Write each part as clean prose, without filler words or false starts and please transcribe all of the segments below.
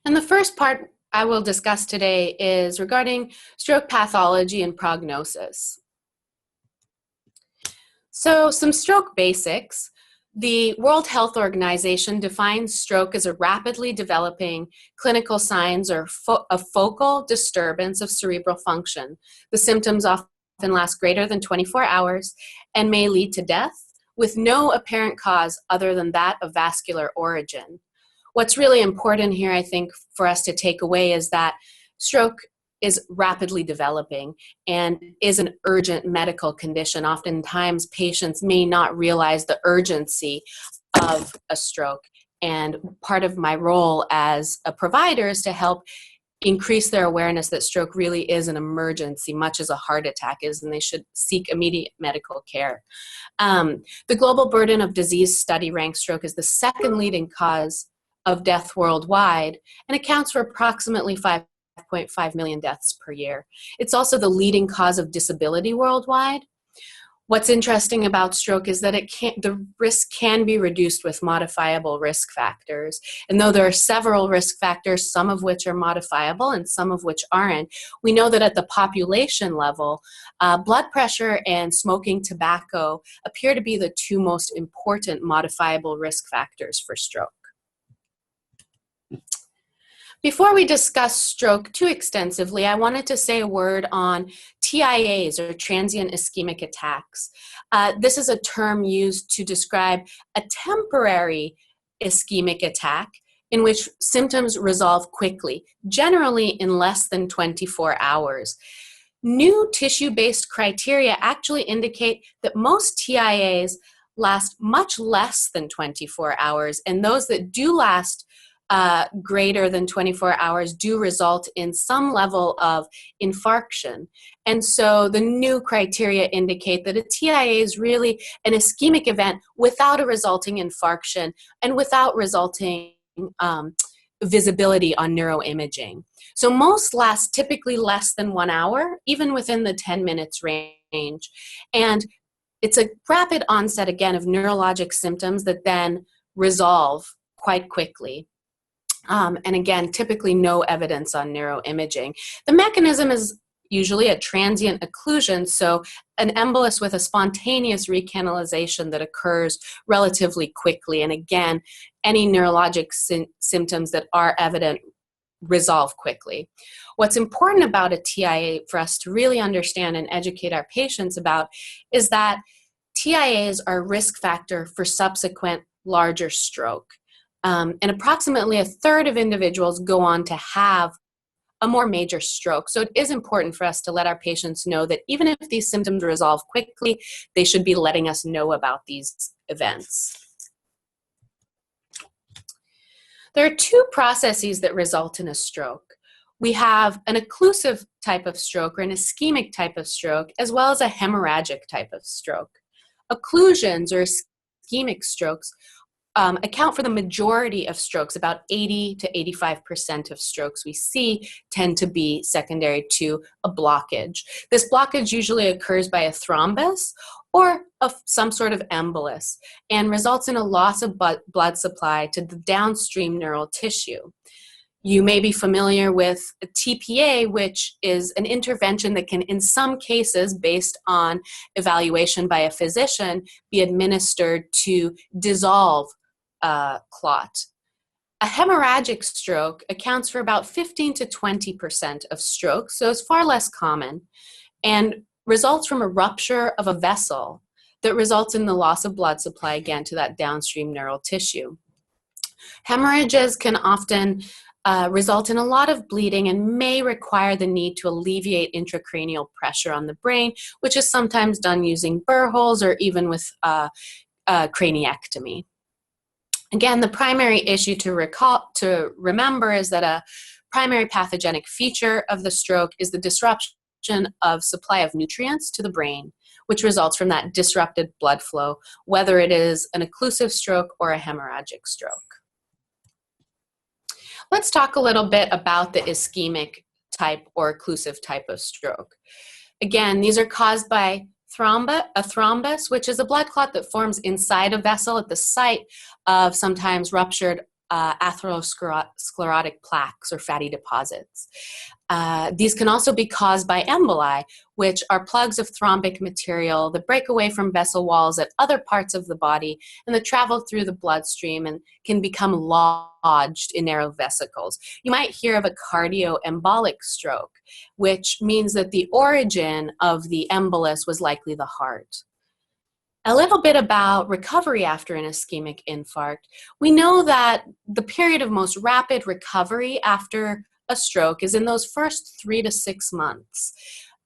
And the first part I will discuss today is regarding stroke pathology and prognosis. So some stroke basics. The World Health Organization defines stroke as a rapidly developing clinical signs or a focal disturbance of cerebral function. The symptoms often last greater than 24 hours and may lead to death with no apparent cause other than that of vascular origin. What's really important here, I think, for us to take away is that stroke is rapidly developing and is an urgent medical condition. Oftentimes, patients may not realize the urgency of a stroke. And part of my role as a provider is to help increase their awareness that stroke really is an emergency, much as a heart attack is, and they should seek immediate medical care. The Global Burden of Disease Study ranks stroke as the second leading cause of death worldwide and accounts for approximately 5.5 million deaths per year. It's also the leading cause of disability worldwide. What's interesting about stroke is that the risk can be reduced with modifiable risk factors. And though there are several risk factors, some of which are modifiable and some of which aren't, we know that at the population level, blood pressure and smoking tobacco appear to be the two most important modifiable risk factors for stroke. Before we discuss stroke too extensively, I wanted to say a word on TIAs, or transient ischemic attacks. This is a term used to describe a temporary ischemic attack in which symptoms resolve quickly, generally in less than 24 hours. New tissue-based criteria actually indicate that most TIAs last much less than 24 hours, and those that do last greater than 24 hours do result in some level of infarction. And so the new criteria indicate that a TIA is really an ischemic event without a resulting infarction and without resulting visibility on neuroimaging. So most last typically less than 1 hour, even within the 10 minutes range. And it's a rapid onset, again, of neurologic symptoms that then resolve quite quickly. And again, typically no evidence on neuroimaging. The mechanism is usually a transient occlusion, so an embolus with a spontaneous recanalization that occurs relatively quickly. And again, any neurologic symptoms that are evident resolve quickly. What's important about a TIA for us to really understand and educate our patients about is that TIAs are a risk factor for subsequent larger stroke. And approximately a third of individuals go on to have a more major stroke. So it is important for us to let our patients know that even if these symptoms resolve quickly, they should be letting us know about these events. There are two processes that result in a stroke. We have an occlusive type of stroke or an ischemic type of stroke, as well as a hemorrhagic type of stroke. Occlusions or ischemic strokes account for the majority of strokes. About 80 to 85% of strokes we see tend to be secondary to a blockage. This blockage usually occurs by a thrombus or some sort of embolus and results in a loss of blood supply to the downstream neural tissue. You may be familiar with a TPA, which is an intervention that can, in some cases, based on evaluation by a physician, be administered to dissolve clot. A hemorrhagic stroke accounts for about 15 to 20% of strokes, so it's far less common, and results from a rupture of a vessel that results in the loss of blood supply, again, to that downstream neural tissue. Hemorrhages can often result in a lot of bleeding and may require the need to alleviate intracranial pressure on the brain, which is sometimes done using burr holes or even with craniectomy. Again, the primary issue to remember is that a primary pathogenic feature of the stroke is the disruption of supply of nutrients to the brain, which results from that disrupted blood flow, whether it is an occlusive stroke or a hemorrhagic stroke. Let's talk a little bit about the ischemic type or occlusive type of stroke. Again, these are caused by a thrombus, which is a blood clot that forms inside a vessel at the site of sometimes ruptured atherosclerotic plaques or fatty deposits. These can also be caused by emboli, which are plugs of thrombic material that break away from vessel walls at other parts of the body and that travel through the bloodstream and can become lodged in narrow vesicles. You might hear of a cardioembolic stroke, which means that the origin of the embolus was likely the heart. A little bit about recovery after an ischemic infarct. We know that the period of most rapid recovery after a stroke is in those first 3 to 6 months.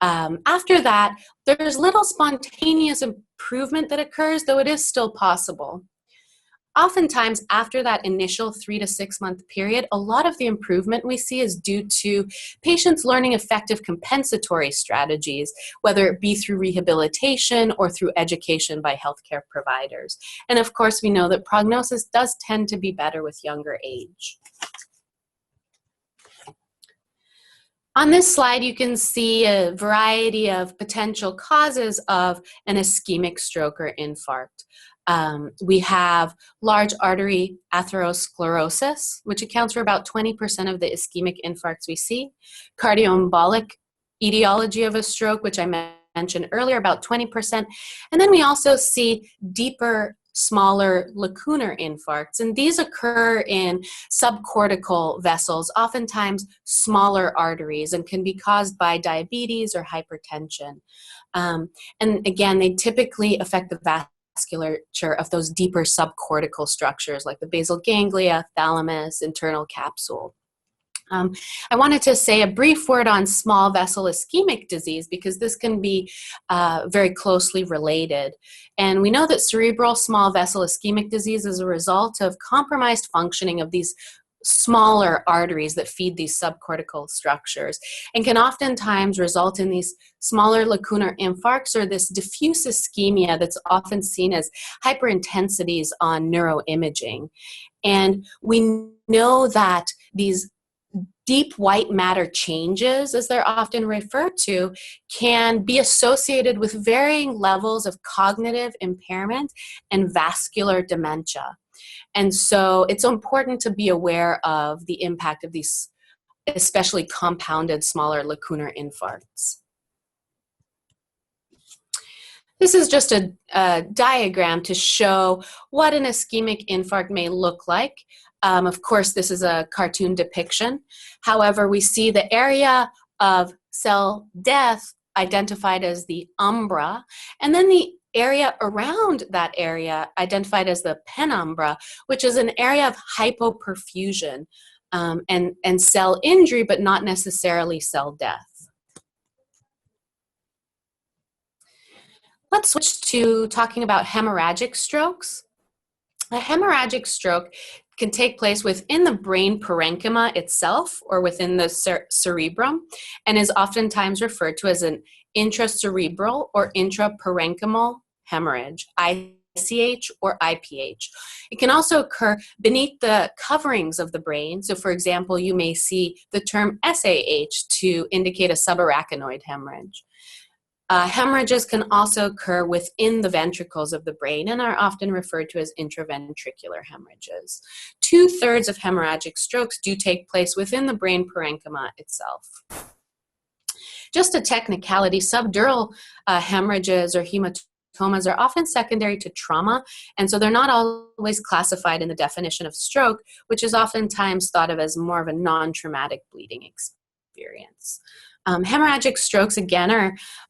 After that, there's little spontaneous improvement that occurs, though it is still possible. Oftentimes, after that initial 3 to 6 month period, a lot of the improvement we see is due to patients learning effective compensatory strategies, whether it be through rehabilitation or through education by healthcare providers. And of course, we know that prognosis does tend to be better with younger age. On this slide, you can see a variety of potential causes of an ischemic stroke or infarct. We have large artery atherosclerosis, which accounts for about 20% of the ischemic infarcts we see. Cardioembolic etiology of a stroke, which I mentioned earlier, about 20%. And then we also see deeper, smaller lacunar infarcts, and these occur in subcortical vessels, oftentimes smaller arteries, and can be caused by diabetes or hypertension. And again, they typically affect the vasculature of those deeper subcortical structures like the basal ganglia, thalamus, internal capsule. I wanted to say a brief word on small vessel ischemic disease because this can be very closely related. And we know that cerebral small vessel ischemic disease is a result of compromised functioning of these smaller arteries that feed these subcortical structures and can oftentimes result in these smaller lacunar infarcts or this diffuse ischemia that's often seen as hyperintensities on neuroimaging. And we know that these deep white matter changes, as they're often referred to, can be associated with varying levels of cognitive impairment and vascular dementia. And so it's important to be aware of the impact of these especially compounded smaller lacunar infarcts. This is just a diagram to show what an ischemic infarct may look like. Of course, this is a cartoon depiction. However, we see the area of cell death identified as the umbra, and then the area around that area identified as the penumbra, which is an area of hypoperfusion and cell injury, but not necessarily cell death. Let's switch to talking about hemorrhagic strokes. A hemorrhagic stroke can take place within the brain parenchyma itself or within the cerebrum and is oftentimes referred to as an intracerebral or intraparenchymal hemorrhage, ICH or IPH. It can also occur beneath the coverings of the brain. So for example, you may see the term SAH to indicate a subarachnoid hemorrhage. Hemorrhages can also occur within the ventricles of the brain and are often referred to as intraventricular hemorrhages. 2/3 of hemorrhagic strokes do take place within the brain parenchyma itself. Just a technicality, subdural hemorrhages or hematomas are often secondary to trauma, and so they're not always classified in the definition of stroke, which is oftentimes thought of as more of a non-traumatic bleeding experience. Hemorrhagic strokes, again,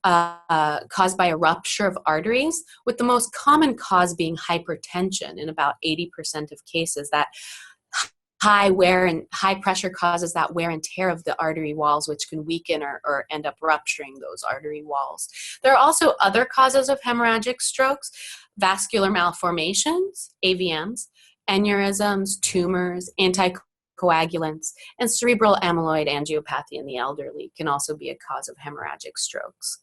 are caused by a rupture of arteries, with the most common cause being hypertension in about 80% of cases. That high wear and high pressure causes that wear and tear of the artery walls, which can weaken or end up rupturing those artery walls. There are also other causes of hemorrhagic strokes: vascular malformations, AVMs, aneurysms, tumors, anticoagulants, and cerebral amyloid angiopathy in the elderly can also be a cause of hemorrhagic strokes.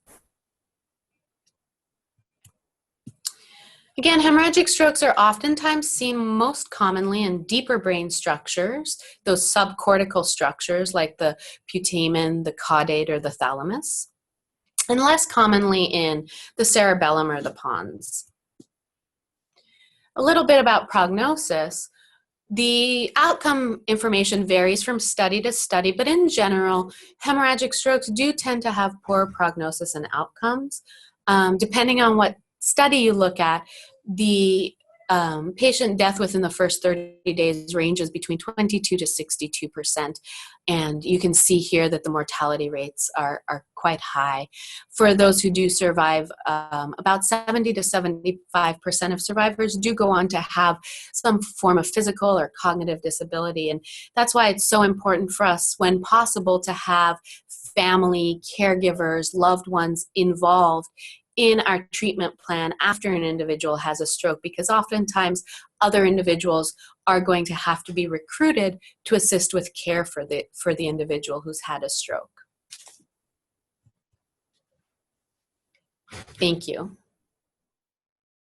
Again, hemorrhagic strokes are oftentimes seen most commonly in deeper brain structures, those subcortical structures like the putamen, the caudate, or the thalamus, and less commonly in the cerebellum or the pons. A little bit about prognosis. The outcome information varies from study to study, but in general, hemorrhagic strokes do tend to have poor prognosis and outcomes. Depending on what study you look at, the patient death within the first 30 days ranges between 22 to 62%. And you can see here that the mortality rates are quite high. For those who do survive, about 70 to 75% of survivors do go on to have some form of physical or cognitive disability. And that's why it's so important for us, when possible, to have family, caregivers, loved ones involved in our treatment plan after an individual has a stroke, because oftentimes other individuals are going to have to be recruited to assist with care for the individual who's had a stroke. Thank you.